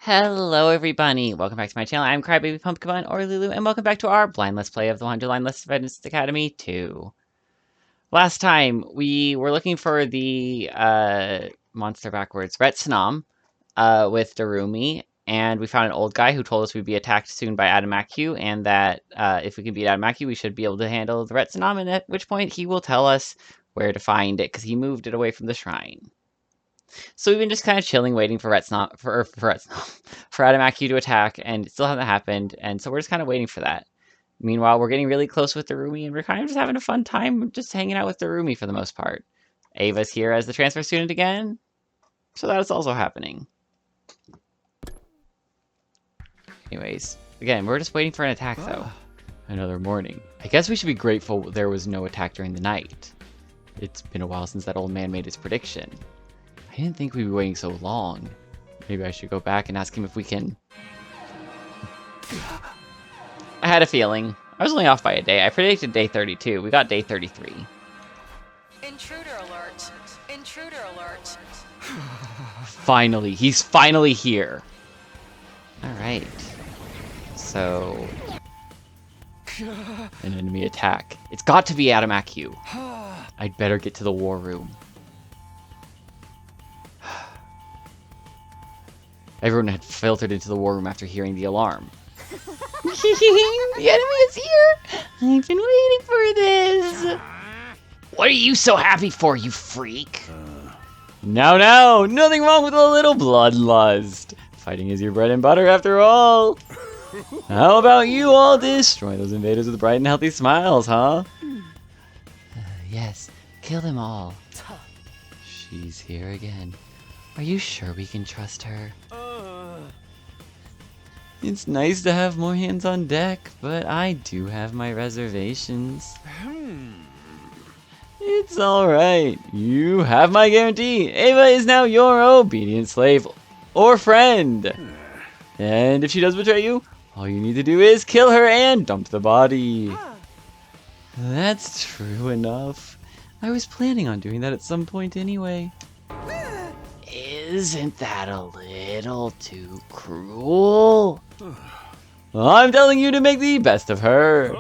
Hello everybody, welcome back to my channel. I'm Crybaby Pumpkin or Lulu, and welcome back to our blind let's play of the 100 Line Let's Fitness Academy 2. Last time, we were looking for the monster backwards, Retsunam, with Darumi, and we found an old guy who told us we'd be attacked soon by Adamakyu, and that if we can beat Adamakyu, we should be able to handle the Retsunam, and at which point he will tell us where to find it, because he moved it away from the shrine. So we've been just kind of chilling, waiting for Adamakyu to attack, and it still hasn't happened, and so we're just kind of waiting for that. Meanwhile, we're getting really close with Darumi, and we're kind of just having a fun time just hanging out with Darumi for the most part. Ava's here as the transfer student again, so that's also happening. Anyways, again, we're just waiting for an attack, though. Another morning. I guess we should be grateful there was no attack during the night. It's been a while since that old man made his prediction. I didn't think we'd be waiting so long. Maybe I should go back and ask him if we can... I had a feeling. I was only off by a day. I predicted day 32. We got day 33. Intruder alert. Intruder alert. Finally. He's finally here. Alright. So... an enemy attack. It's got to be Adamakyu. I'd better get to the war room. Everyone had filtered into the war room after hearing the alarm. The enemy is here! I've been waiting for this! What are you so happy for, you freak? No, nothing wrong with a little bloodlust. Fighting is your bread and butter after all. How about you all destroy those invaders with bright and healthy smiles, huh? Yes, kill them all. She's here again. Are you sure we can trust her? It's nice to have more hands on deck, but I do have my reservations. It's alright. You have my guarantee. Ava is now your obedient slave or friend. And if she does betray you, all you need to do is kill her and dump the body. That's true enough. I was planning on doing that at some point anyway. Isn't that a little too cruel? I'm telling you to make the best of her.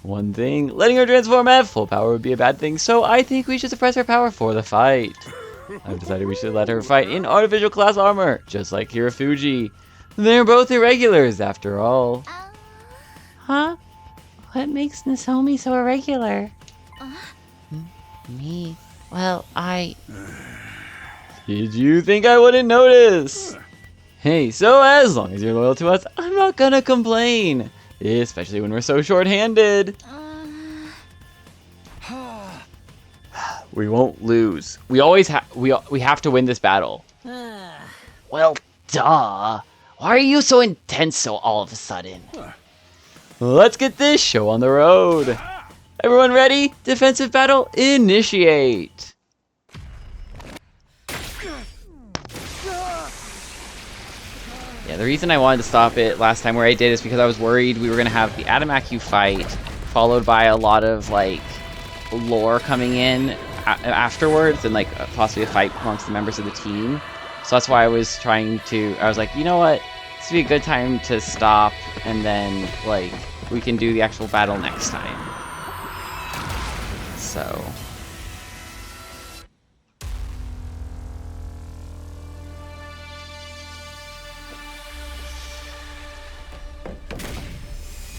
One thing, letting her transform at full power would be a bad thing, so I think we should suppress her power for the fight. I've decided we should let her fight in artificial class armor, just like Hirafuji. They're both irregulars, after all. Huh? What makes Nozomi so irregular? Me? Well, Did you think I wouldn't notice? Hey, so as long as you're loyal to us, I'm not gonna complain. Especially when we're so short-handed. We won't lose. We always we have to win this battle. Well, duh. Why are you so intense so all of a sudden? Let's get this show on the road. Everyone ready? Defensive battle, initiate. Yeah, the reason I wanted to stop it last time where I did is because I was worried we were going to have the Adamakyu fight, followed by a lot of, like, lore coming in afterwards, and, like, possibly a fight amongst the members of the team. So that's why I was I was like, you know what, this would be a good time to stop, and then, like, we can do the actual battle next time. So...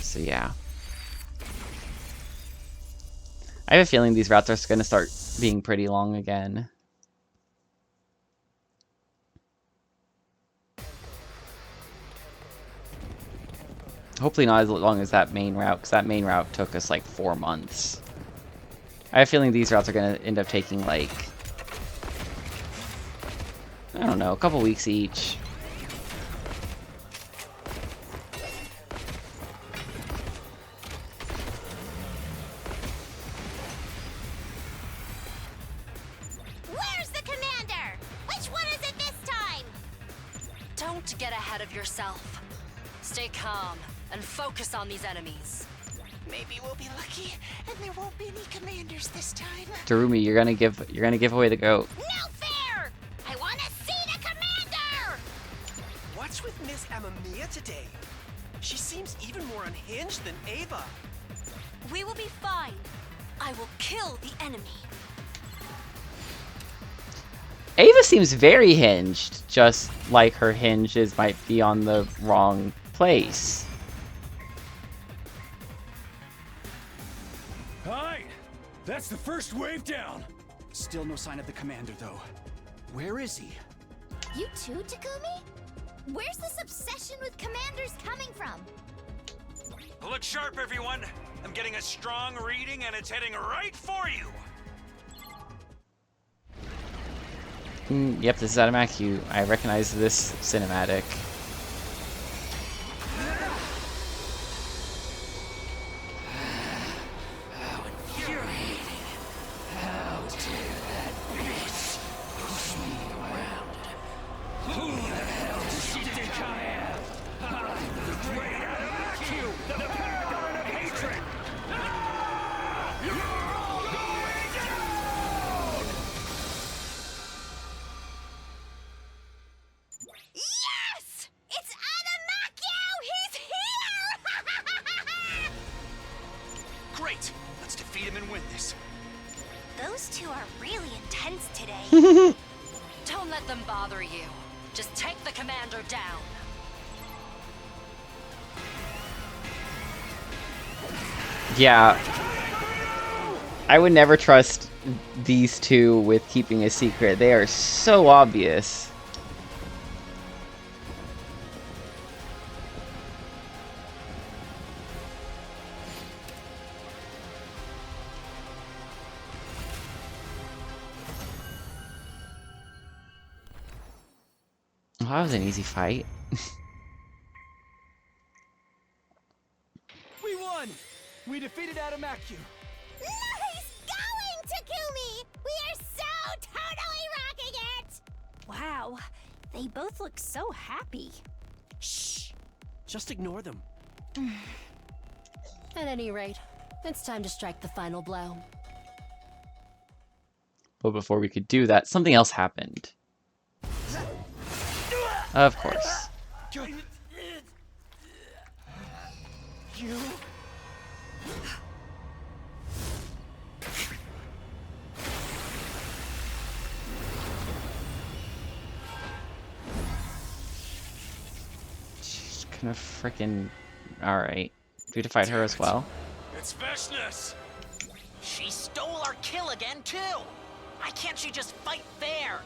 So yeah. I have a feeling these routes are going to start being pretty long again. Hopefully not as long as that main route, because that main route took us like 4 months. I have a feeling these routes are going to end up taking like, I don't know, a couple weeks each. Don't get ahead of yourself. Stay calm and focus on these enemies. Maybe we'll be lucky and there won't be any commanders this time. Darumi, you're gonna give away the goat. No fair! I want to see the commander! What? What's with Miss Amamiya today? She seems even more unhinged than Ava. We will be fine. I will kill the enemy. Ava seems very hinged, just like her hinges might be on the wrong place. Hi! That's the first wave down! Still no sign of the commander, though. Where is he? You too, Takumi? Where's this obsession with commanders coming from? Look sharp, everyone! I'm getting a strong reading and it's heading right for you! Yep, this is Adamaku. I recognize this cinematic. Yes! It's Adamakyu! He's here! Great! Let's defeat him and win this. Those two are really intense today. Don't let them bother you. Just take the commander down. Yeah. I would never trust these two with keeping a secret. They are so obvious. Well, that was an easy fight. We won! We defeated Adamaku. Nice going, Takumi! We are so totally rocking it! Wow, they both look so happy. Shh! Just ignore them. At any rate, it's time to strike the final blow. But before we could do that, something else happened. Of course. You? She's kind of freaking... Alright. Do we have to fight her as well? It's Veshness! She stole our kill again, too! Why can't she just fight fair?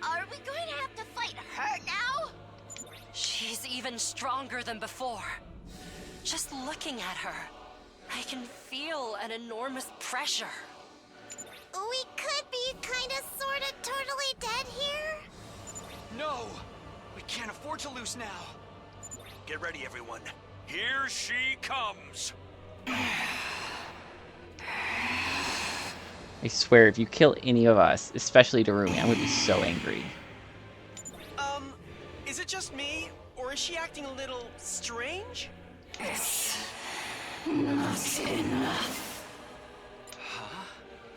Are we going to have to fight her now? She's even stronger than before. Just looking at her, I can feel an enormous pressure. We could be kinda sorta totally dead here. No! We can't afford to lose now. Get ready, everyone. Here she comes! I swear, if you kill any of us, especially Darumi, I'm gonna be so angry. Is it just me? Or is she acting a little strange? Not enough.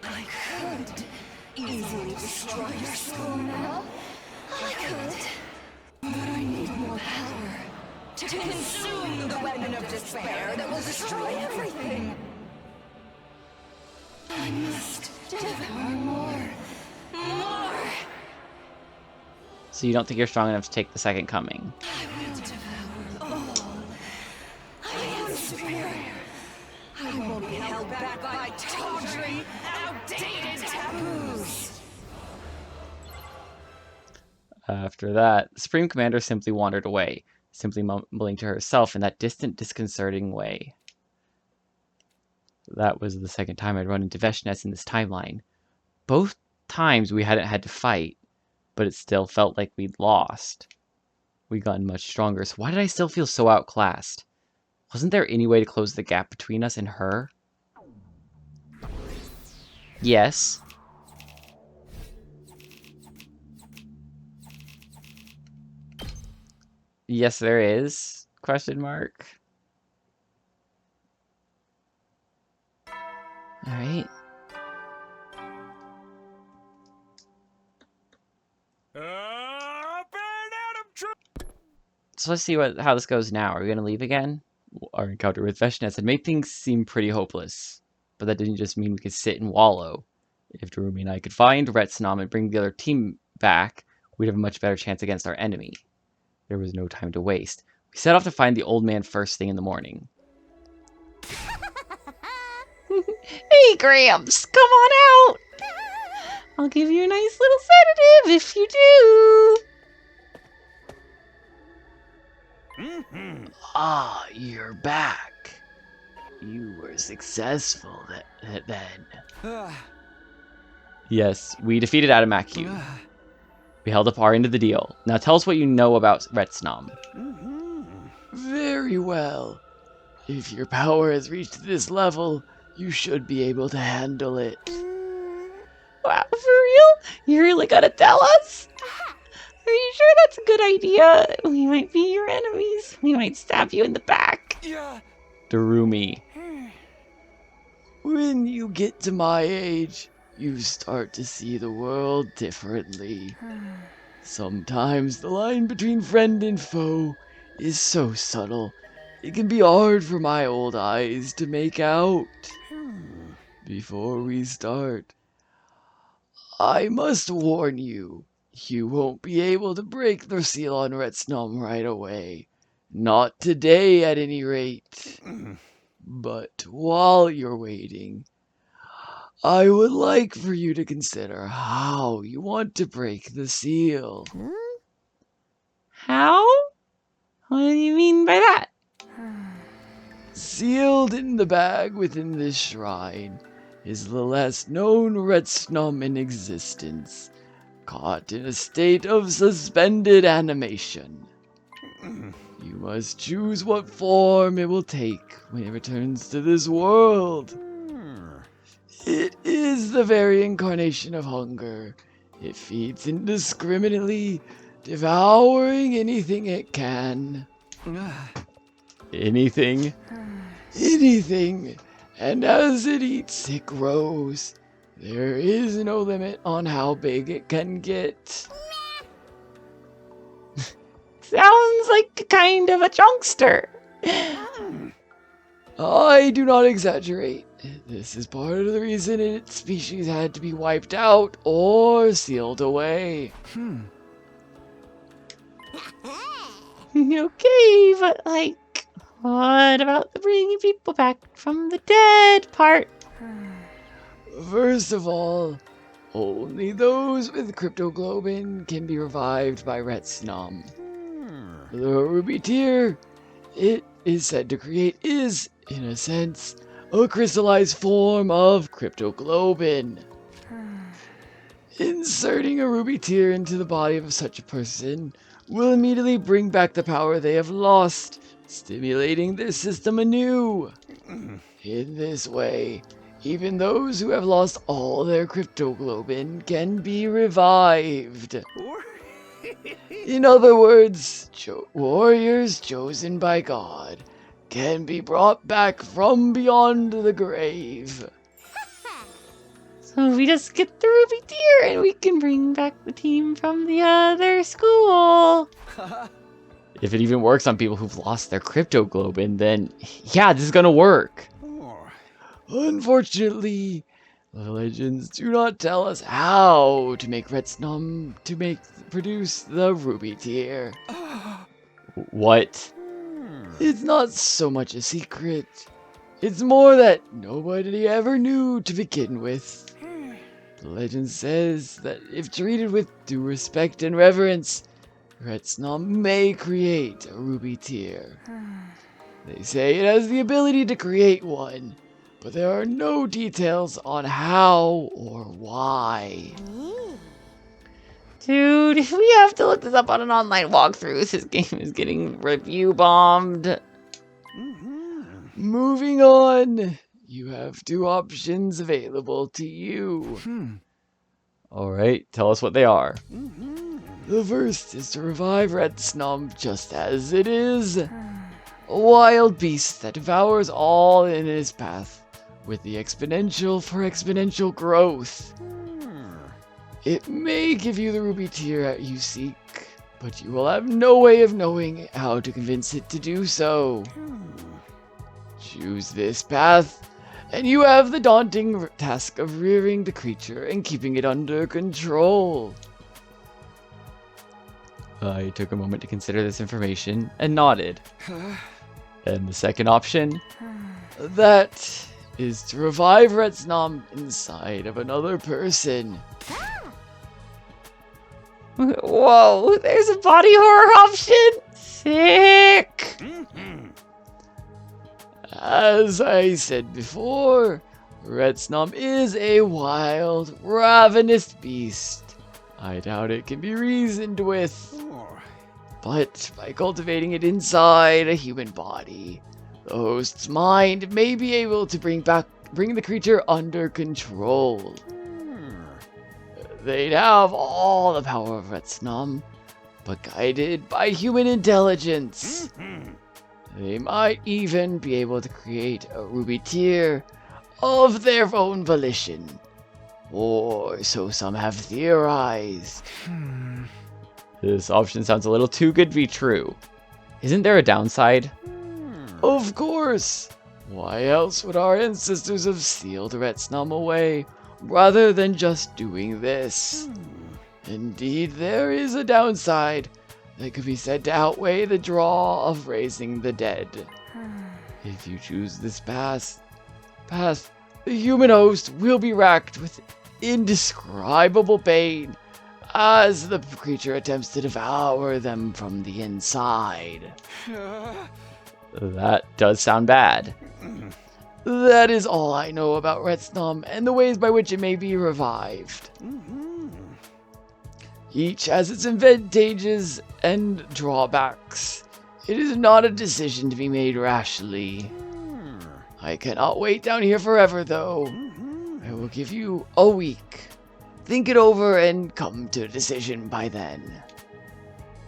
I could easily destroy your soul now. I could. But I need more power to consume the weapon of despair that will destroy everything. I must devour more. More! So you don't think you're strong enough to take the second coming? I will devour all. I am superior. I won't be held back by tawdry, outdated taboos. After that, the Supreme Commander simply wandered away, simply mumbling to herself in that distant, disconcerting way. That was the second time I'd run into Veshness in this timeline. Both times we hadn't had to fight, but it still felt like we'd lost. We'd gotten much stronger, so why did I still feel so outclassed? Wasn't there any way to close the gap between us and her? Yes. Yes, there is. Question mark. Alright. So let's see how this goes now. Are we going to leave again? Our encounter with Veshness had made things seem pretty hopeless. But that didn't just mean we could sit and wallow. If Darumi and I could find Retsnam and bring the other team back, we'd have a much better chance against our enemy. There was no time to waste. We set off to find the old man first thing in the morning. Hey, Gramps, come on out! I'll give you a nice little sedative if you do. Ah, you're back. You were successful then. Yes, we defeated Adamakyu. We held up our end of the deal. Now tell us what you know about Retsnam. Very well. If your power has reached this level, you should be able to handle it. Wow, for real? You really gotta tell us? Are you sure that's a good idea? We might be your enemies. We might stab you in the back. Yeah. Darumi. When you get to my age, you start to see the world differently. Sometimes the line between friend and foe is so subtle, it can be hard for my old eyes to make out. Before we start, I must warn you, you won't be able to break the seal on Retsnam right away. Not today, at any rate. But while you're waiting, I would like for you to consider how you want to break the seal. How? What do you mean by that? Sealed in the bag within this shrine is the last known Retsnam in existence, caught in a state of suspended animation. You must choose what form it will take when it returns to this world. It is the very incarnation of hunger. It feeds indiscriminately, devouring anything it can. Anything? Anything. And as it eats, it grows. There is no limit on how big it can get. Sounds like a kind of a Chonkster. I do not exaggerate. This is part of the reason its species had to be wiped out or sealed away. Okay, but what about the bringing people back from the dead part? First of all, only those with cryptoglobin can be revived by Retsnam. The ruby tear it is said to create is, in a sense, a crystallized form of cryptoglobin. Inserting a ruby tear into the body of such a person will immediately bring back the power they have lost, stimulating their system anew. In this way, even those who have lost all their cryptoglobin can be revived. In other words, warriors chosen by God can be brought back from beyond the grave. So we just get the ruby tear and we can bring back the team from the other school. If it even works on people who've lost their cryptoglobin, then yeah, this is gonna work. Unfortunately, the legends do not tell us how to make Retsnam produce the ruby tear. What? It's not so much a secret. It's more that nobody ever knew to begin with. The legend says that if treated with due respect and reverence, Retsnam may create a ruby tear. They say it has the ability to create one, but there are no details on how or why. Dude, we have to look this up on an online walkthrough. This game is getting review bombed. Moving on. You have two options available to you. Alright, tell us what they are. The first is to revive Retsnam just as it is. A wild beast that devours all in its path, with the exponential for exponential growth. It may give you the ruby tear you seek, but you will have no way of knowing how to convince it to do so. Choose this path, and you have the daunting task of rearing the creature and keeping it under control. I took a moment to consider this information and nodded. And the second option? That is to revive Retsnom inside of another person. Whoa, there's a body horror option? Sick! As I said before, Retsnom is a wild, ravenous beast. I doubt it can be reasoned with. But by cultivating it inside a human body, the host's mind may be able to bring the creature under control. They'd have all the power of Retsnom, but guided by human intelligence. They might even be able to create a ruby tier of their own volition. Or so some have theorized. This option sounds a little too good to be true. Isn't there a downside? Of course! Why else would our ancestors have sealed Retsnom away rather than just doing this? Indeed, there is a downside that could be said to outweigh the draw of raising the dead. If you choose this path, the human host will be racked with indescribable pain as the creature attempts to devour them from the inside. That does sound bad. That is all I know about Retsnom and the ways by which it may be revived. Each has its advantages and drawbacks. It is not a decision to be made rashly. I cannot wait down here forever, though. I will give you a week. Think it over and come to a decision by then.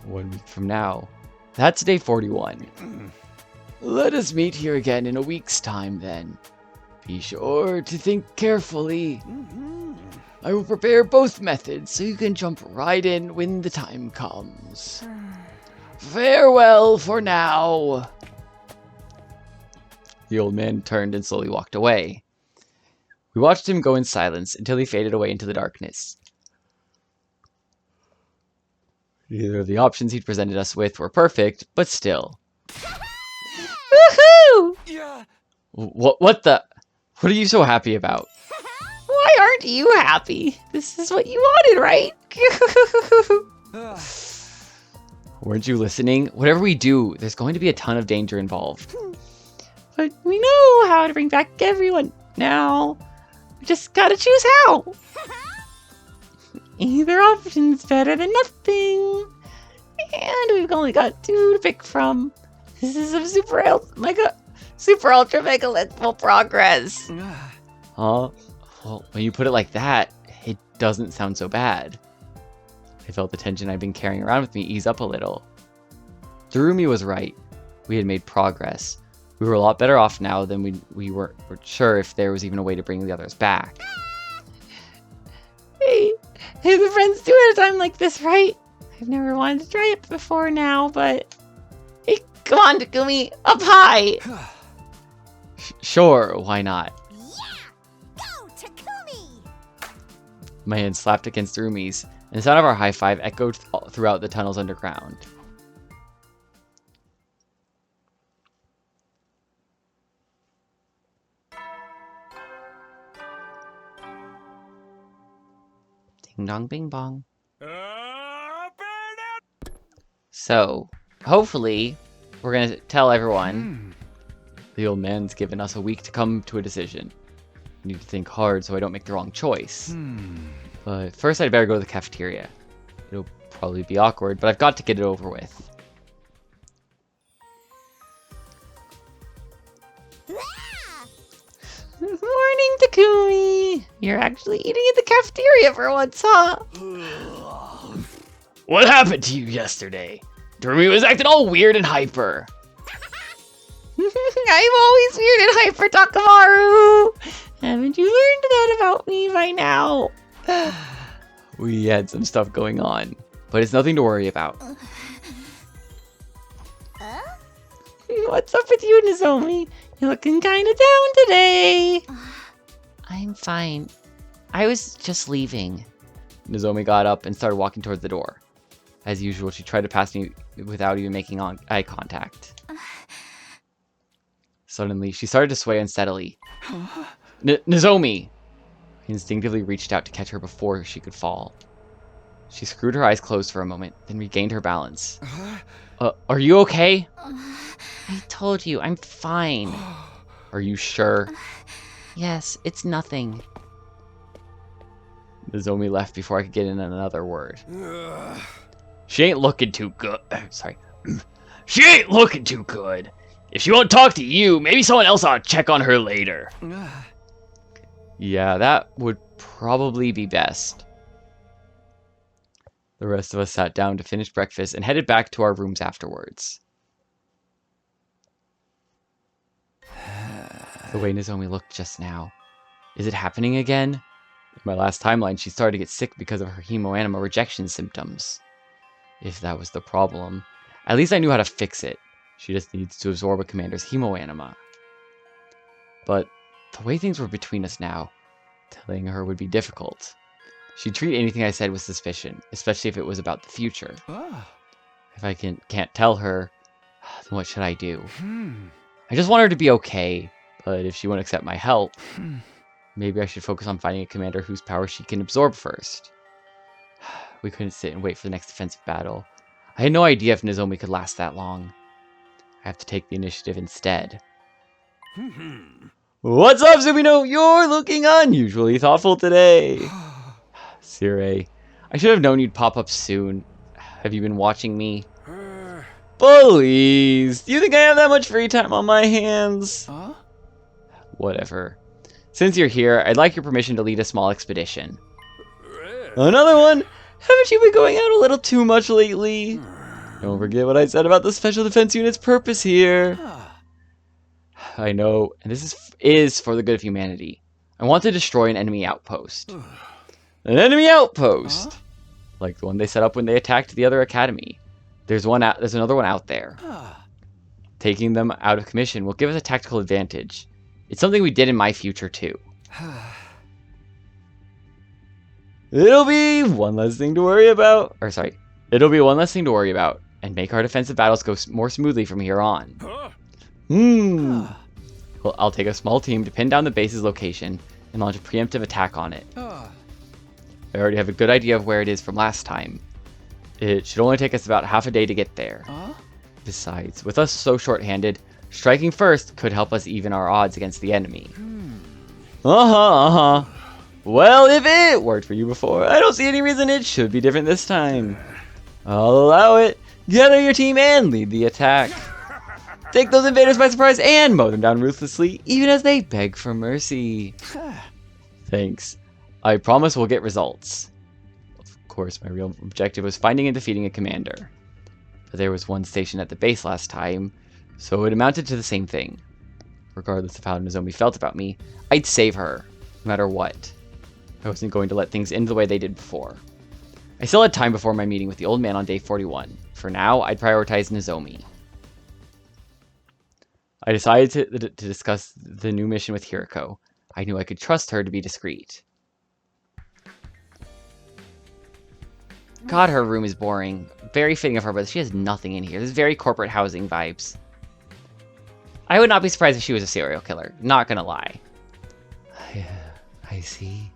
1 week from now. That's day 41. Let us meet here again in a week's time, then. Be sure to think carefully. I will prepare both methods so you can jump right in when the time comes. Farewell for now. The old man turned and slowly walked away. We watched him go in silence until he faded away into the darkness. Neither of the options he'd presented us with were perfect, but still. Woohoo! Yeah. What the? What are you so happy about? Why aren't you happy? This is what you wanted, right? Weren't you listening? Whatever we do, there's going to be a ton of danger involved. But we know how to bring back everyone now. We just gotta choose how. Either option's better than nothing. And we've only got 2 to pick from. This is some super ultra mega lethal progress. Well, when you put it like that, it doesn't sound so bad. I felt the tension I'd been carrying around with me ease up a little. Darumi was right. We had made progress. We were a lot better off now than we weren't sure if there was even a way to bring the others back. Hey, the friends do it at a time like this, right? I've never wanted to try it before now, but... Hey, come on, Takumi, up high! Sure, why not? Yeah! Go, Takumi! My hand slapped against Rumi's, and the sound of our high five echoed throughout the tunnels underground. Ding dong bing bong. So, hopefully, we're gonna tell everyone the old man's given us a week to come to a decision. I need to think hard so I don't make the wrong choice. But first I'd better go to the cafeteria. It'll probably be awkward, but I've got to get it over with. Morning, Takumi! You're actually eating in the cafeteria for once, huh? What happened to you yesterday? Darumi was acting all weird and hyper. I'm always weird and hyper, Takamaru! Haven't you learned that about me by now? We had some stuff going on, but it's nothing to worry about. What's up with you, Nozomi? You're looking kinda down today. I'm fine. I was just leaving. Nozomi got up and started walking towards the door. As usual, she tried to pass me without even making eye contact. Suddenly, she started to sway unsteadily. Nozomi! I instinctively reached out to catch her before she could fall. She screwed her eyes closed for a moment, then regained her balance. Are you okay? I told you, I'm fine. Are you sure? Yes, it's nothing. Nozomi left before I could get in another word. She ain't looking too good. Sorry. She ain't looking too good. If she won't talk to you, maybe someone else ought to check on her later. Yeah, that would probably be best. The rest of us sat down to finish breakfast and headed back to our rooms afterwards. The way Nozomi looked just now. Is it happening again? In my last timeline, she started to get sick because of her hemoanima rejection symptoms. If that was the problem, at least I knew how to fix it. She just needs to absorb a commander's hemoanima. But the way things were between us now, telling her would be difficult. She'd treat anything I said with suspicion, especially if it was about the future. If I can't tell her, then what should I do? I just want her to be okay, but if she won't accept my help, maybe I should focus on finding a commander whose power she can absorb first. We couldn't sit and wait for the next defensive battle. I had no idea if Nozomi could last that long. I have to take the initiative instead. What's up, Zubino? You're looking unusually thoughtful today. Sire, I should have known you'd pop up soon. Have you been watching me? Please, do you think I have that much free time on my hands? Whatever. Since you're here, I'd like your permission to lead a small expedition. Another one? Haven't you been going out a little too much lately? Don't forget what I said about the Special Defense Unit's purpose here. I know, and this is for the good of humanity. I want to destroy an enemy outpost. An enemy outpost! Like the one they set up when they attacked the other academy. There's another one out there. Taking them out of commission will give us a tactical advantage. It's something we did in my future too. It'll be one less thing to worry about. It'll be one less thing to worry about, and make our defensive battles go more smoothly from here on. Well, I'll take a small team to pin down the base's location and launch a preemptive attack on it. I already have a good idea of where it is from last time. It should only take us about half a day to get there. Besides, with us so short-handed, striking first could help us even our odds against the enemy. Well, if it worked for you before, I don't see any reason it should be different this time. I'll allow it. Gather your team and lead the attack. Take those invaders by surprise and mow them down ruthlessly, even as they beg for mercy. Thanks. I promise we'll get results. Of course, my real objective was finding and defeating a commander. But there was one stationed at the base last time, so it amounted to the same thing. Regardless of how Nozomi felt about me, I'd save her, no matter what. I wasn't going to let things end the way they did before. I still had time before my meeting with the old man on day 41. For now, I'd prioritize Nozomi. I decided to discuss the new mission with Hiriko. I knew I could trust her to be discreet. God, her room is boring. Very fitting of her, but she has nothing in here. This is very corporate housing vibes. I would not be surprised if she was a serial killer. Not gonna lie. I see.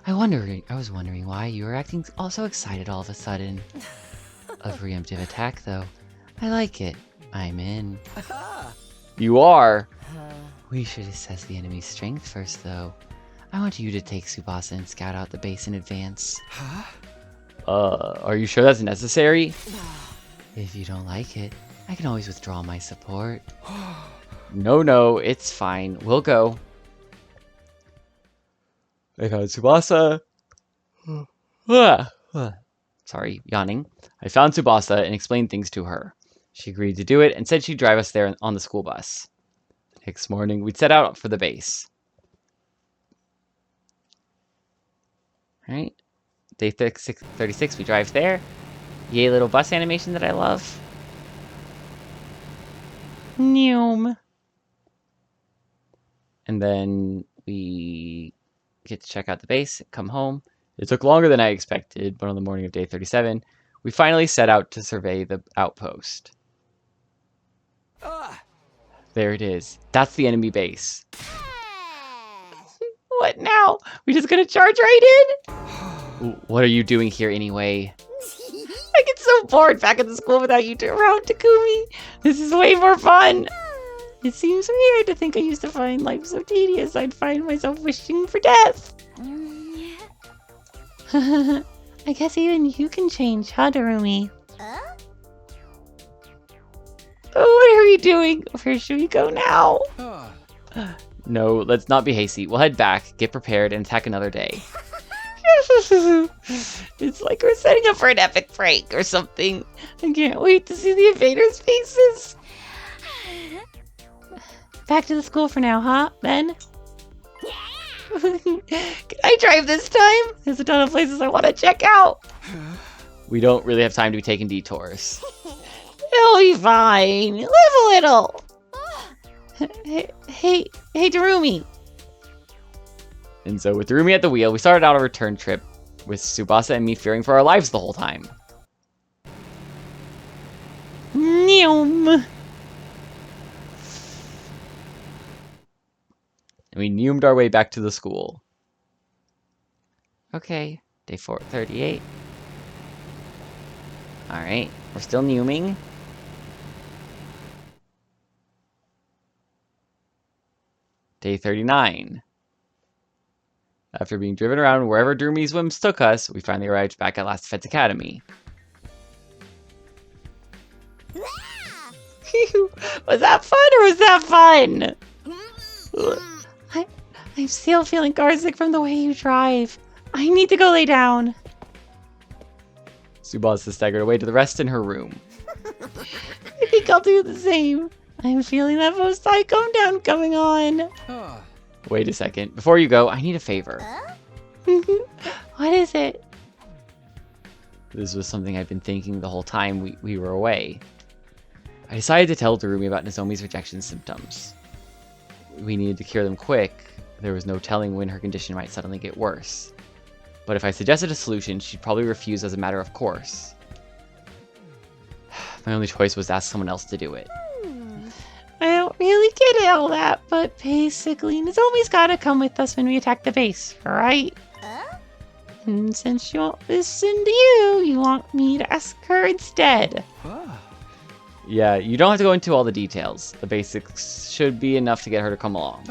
I was wondering why you were acting so excited all of a sudden. A preemptive attack, though. I like it. I'm in. You are? We should assess the enemy's strength first, though. I want you to take Tsubasa and scout out the base in advance. Are you sure that's necessary? If you don't like it, I can always withdraw my support. No, it's fine. We'll go. I found Tsubasa. Sorry, yawning. I found Tsubasa and explained things to her. She agreed to do it and said she'd drive us there on the school bus. Next morning, we'd set out for the base. Alright. Day 36, we drive there. yay little bus animation that I love. Noom. And then we get to check out the base, come home. It took longer than I expected, but on the morning of day 37, we finally set out to survey the outpost. There it is. That's the enemy base. What now? We just gonna charge right in? What are you doing here anyway? I get so bored back at the school without you around, Takumi. This is way more fun. It seems weird to think I used to find life so tedious I'd find myself wishing for death. I guess even you can change, huh, Darumi? Oh, what are we doing? Where should we go now? No, let's not be hasty. We'll head back, get prepared, and attack another day. It's like we're setting up for an epic prank or something. I can't wait to see the invaders' faces. Back to the school for now, huh, Ben? Can I drive this time? There's a ton of places I want to check out. We don't really have time to be taking detours. It'll be fine. Live a little. Hey, Darumi. And so with Darumi at the wheel, we started out a return trip with Tsubasa and me fearing for our lives the whole time. Neum. And we neumed our way back to the school. Okay, day 438. Alright, we're still neuming. Day 39. After being driven around wherever Darumi's whims took us, we finally arrived back at Last Defense Academy. Was that fun or was that fun? I'm still feeling car sick from the way you drive. I need to go lay down. Tsubasa staggered away to the rest in her room. I think I'll do the same. I'm feeling that post-cyclone down coming on. Wait a second. Before you go, I need a favor. What is it? This was something I've been thinking the whole time we were away. I decided to tell Darumi about Nozomi's rejection symptoms. We needed to cure them quick. There was no telling when her condition might suddenly get worse. But if I suggested a solution, she'd probably refuse as a matter of course. My only choice was to ask someone else to do it. I don't really get all that, but basically, Nozomi's gotta come with us when we attack the base, right? And since she won't listen to you, you want me to ask her instead. Yeah, you don't have to go into all the details. The basics should be enough to get her to come along.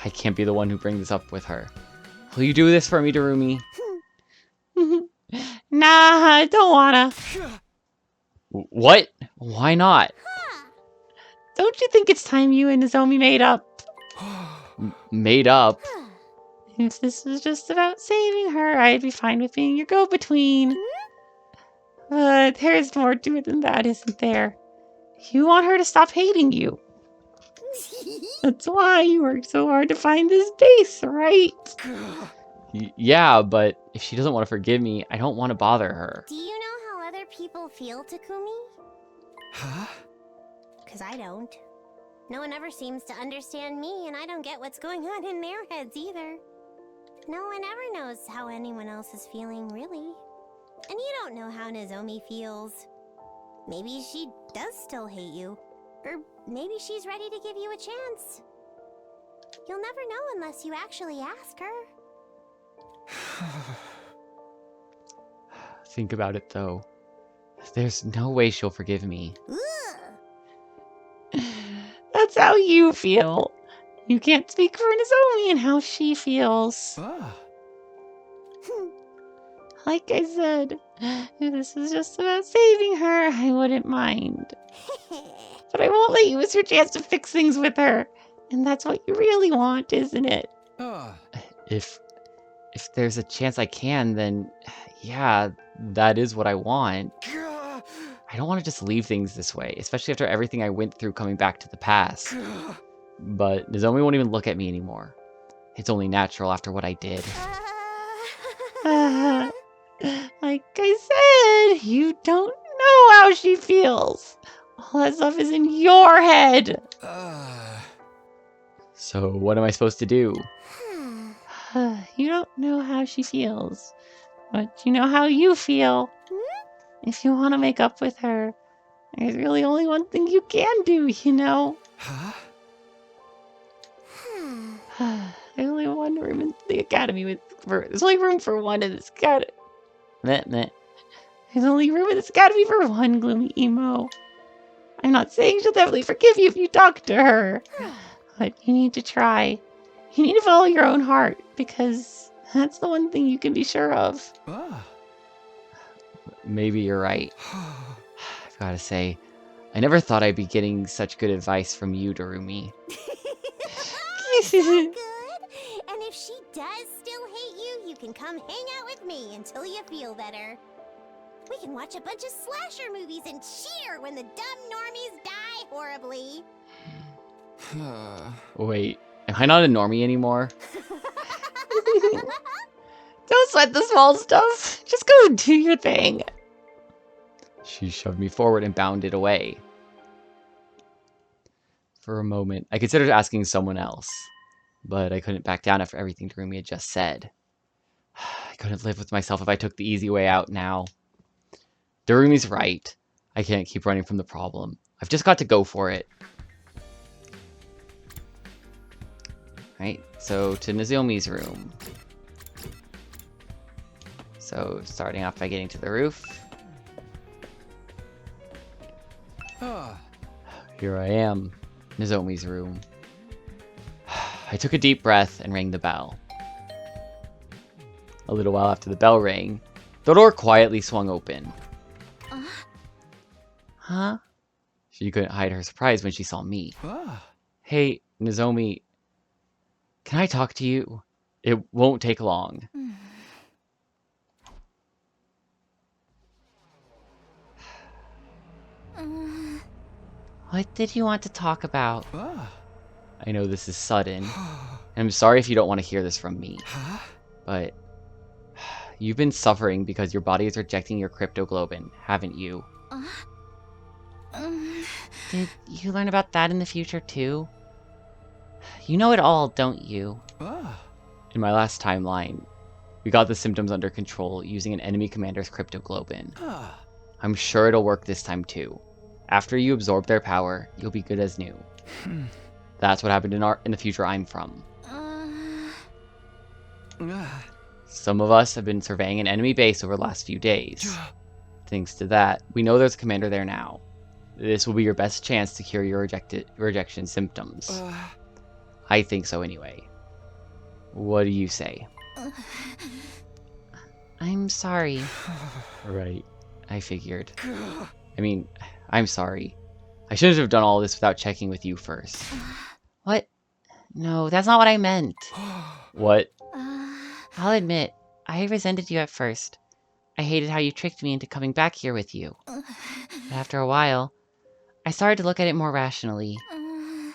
I can't be the one who brings this up with her. Will you do this for me, Darumi? Nah, I don't wanna. What? Why not? Don't you think it's time you and Nozomi made up? Made up? If this was just about saving her, I'd be fine with being your go-between. But there's more to it than that, isn't there? You want her to stop hating you. That's why you worked so hard to find this base, right? Yeah, but if she doesn't want to forgive me, I don't want to bother her. Do you know how other people feel, Takumi? Huh? Because I don't. No one ever seems to understand me, and I don't get what's going on in their heads either. No one ever knows how anyone else is feeling, really. And you don't know how Nozomi feels. Maybe she does still hate you. Or maybe she's ready to give you a chance. You'll never know unless you actually ask her. Think about it, though. There's no way she'll forgive me. That's how you feel. You can't speak for Nozomi and how she feels. Like I said, if this was just about saving her, I wouldn't mind. But I won't let you miss your chance to fix things with her. And that's what you really want, isn't it? If there's a chance I can, then yeah, that is what I want. I don't want to just leave things this way, especially after everything I went through coming back to the past. But Nozomi won't even look at me anymore. It's only natural after what I did. I Like I said, you don't know how she feels. All that stuff is in your head. So what am I supposed to do? You don't know how she feels, but you know how you feel. If you want to make up with her, there's really only one thing you can do, you know? Huh? There's only one room in the academy there's only room for one in this academy. There's only room in this academy for one gloomy emo. I'm not saying she'll definitely forgive you if you talk to her, but you need to try. You need to follow your own heart, because that's the one thing you can be sure of. Maybe you're right. I've got to say, I never thought I'd be getting such good advice from you, Darumi. So good. And if she does still hate you, you can come hang out with me until you feel better. We can watch a bunch of slasher movies and cheer when the dumb normies die horribly. Wait, am I not a normie anymore? Don't sweat the small stuff. Just go do your thing. She shoved me forward and bounded away. For a moment, I considered asking someone else, but I couldn't back down after everything Darumi had just said. I couldn't live with myself if I took the easy way out now. Darumi's right. I can't keep running from the problem. I've just got to go for it. Right, so to Nozomi's room. So starting off by getting to the roof. Here I am, Nozomi's room. I took a deep breath and rang the bell. A little while after the bell rang, the door quietly swung open. Huh? She couldn't hide her surprise when she saw me. Hey, Nozomi, can I talk to you? It won't take long. What did you want to talk about? I know this is sudden, and I'm sorry if you don't want to hear this from me. But you've been suffering because your body is rejecting your cryptoglobin, haven't you? Did you learn about that in the future too? You know it all, don't you? In my last timeline, we got the symptoms under control using an enemy commander's cryptoglobin. I'm sure it'll work this time too. After you absorb their power, you'll be good as new. That's what happened in the future I'm from. Some of us have been surveying an enemy base over the last few days. Thanks to that, we know there's a commander there now. This will be your best chance to cure your rejection symptoms. I think so anyway. What do you say? I'm sorry. Right, I figured. I mean, I'm sorry. I shouldn't have done all this without checking with you first. What? No, that's not what I meant. What? I'll admit, I resented you at first. I hated how you tricked me into coming back here with you. But after a while, I started to look at it more rationally.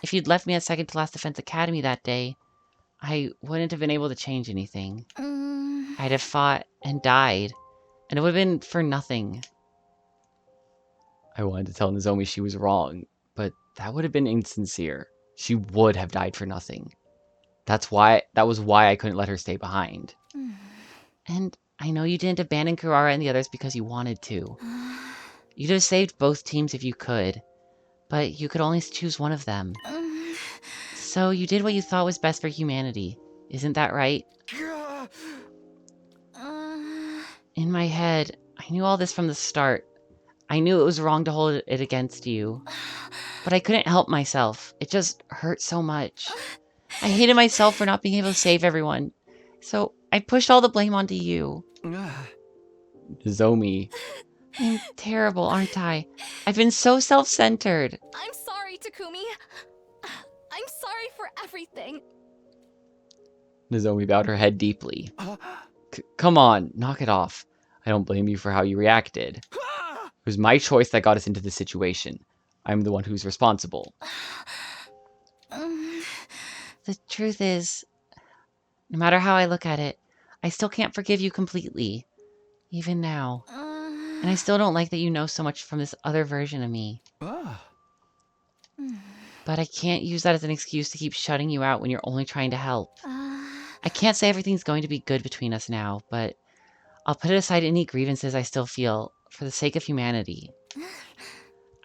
If you'd left me at second to last Defense Academy that day, I wouldn't have been able to change anything. I'd have fought and died, and it would have been for nothing. I wanted to tell Nozomi she was wrong, but that would have been insincere. She would have died for nothing. That was why I couldn't let her stay behind. And I know you didn't abandon Kurara and the others because you wanted to. You'd have saved both teams if you could, but you could only choose one of them. So you did what you thought was best for humanity. Isn't that right? In my head, I knew all this from the start. I knew it was wrong to hold it against you. But I couldn't help myself. It just hurt so much. I hated myself for not being able to save everyone. So I pushed all the blame onto you. Nozomi. I'm terrible, aren't I? I've been so self-centered. I'm sorry, Takumi. I'm sorry for everything. Nozomi bowed her head deeply. Come on, knock it off. I don't blame you for how you reacted. It was my choice that got us into this situation. I'm the one who's responsible. The truth is, no matter how I look at it, I still can't forgive you completely. Even now. And I still don't like that you know so much from this other version of me. But I can't use that as an excuse to keep shutting you out when you're only trying to help. I can't say everything's going to be good between us now, but I'll put aside any grievances I still feel for the sake of humanity.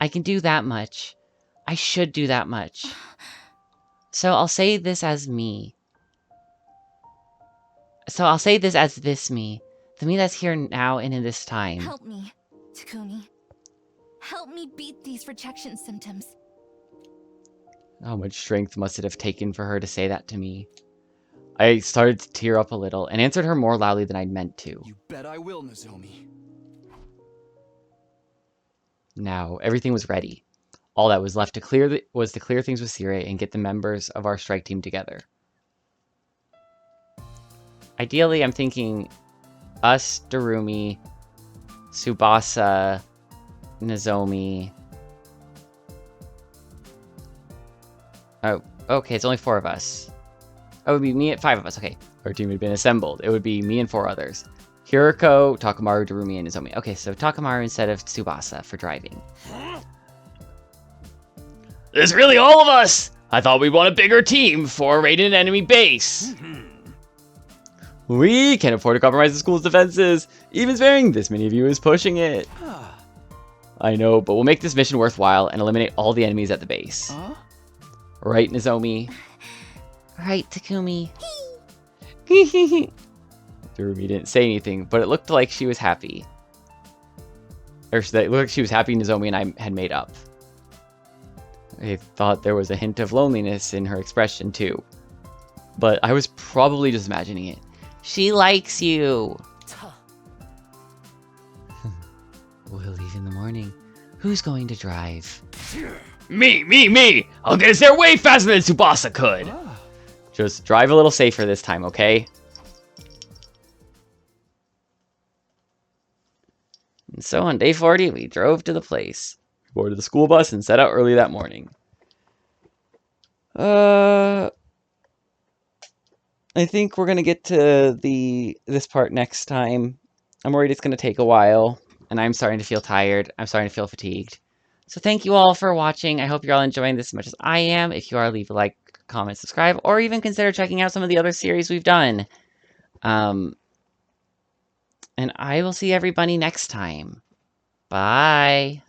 I can do that much. I should do that much. So I'll say this as me. So I'll say this as this me. The me that's here now and in this time. Help me, Takumi. Help me beat these rejection symptoms. How much strength must it have taken for her to say that to me? I started to tear up a little and answered her more loudly than I'd meant to. You bet I will, Nozomi. Now, everything was ready. All that was left to clear was to clear things with Sire and get the members of our strike team together. Ideally, I'm thinking us, Darumi, Tsubasa, Nozomi. Oh, okay, it's only 4 of us. Oh, it would be me, 5 of us, okay. Our team had been assembled. It would be me and 4 others. Hiriko, Takamaru, Darumi, and Nozomi. Okay, so Takamaru instead of Tsubasa for driving. There's really all of us! I thought we'd want a bigger team before raiding an enemy base. We can't afford to compromise the school's defenses. Even sparing this many of you is pushing it. I know, but we'll make this mission worthwhile and eliminate all the enemies at the base. Right, Nozomi? Right, Takumi. Darumi didn't say anything, but it looked like she was happy. Or it looked like she was happy Nozomi and I had made up. I thought there was a hint of loneliness in her expression, too. But I was probably just imagining it. She likes you! We'll leave in the morning. Who's going to drive? Me! I'll get us there way faster than Tsubasa could! Just drive a little safer this time, okay? And so on day 40, we drove to the place. We boarded the school bus and set out early that morning. I think we're gonna get to this part next time. I'm worried it's gonna take a while, and I'm starting to feel tired. I'm starting to feel fatigued. So thank you all for watching. I hope you're all enjoying this as much as I am. If you are, leave a like, comment, subscribe, or even consider checking out some of the other series we've done. And I will see everybody next time. Bye.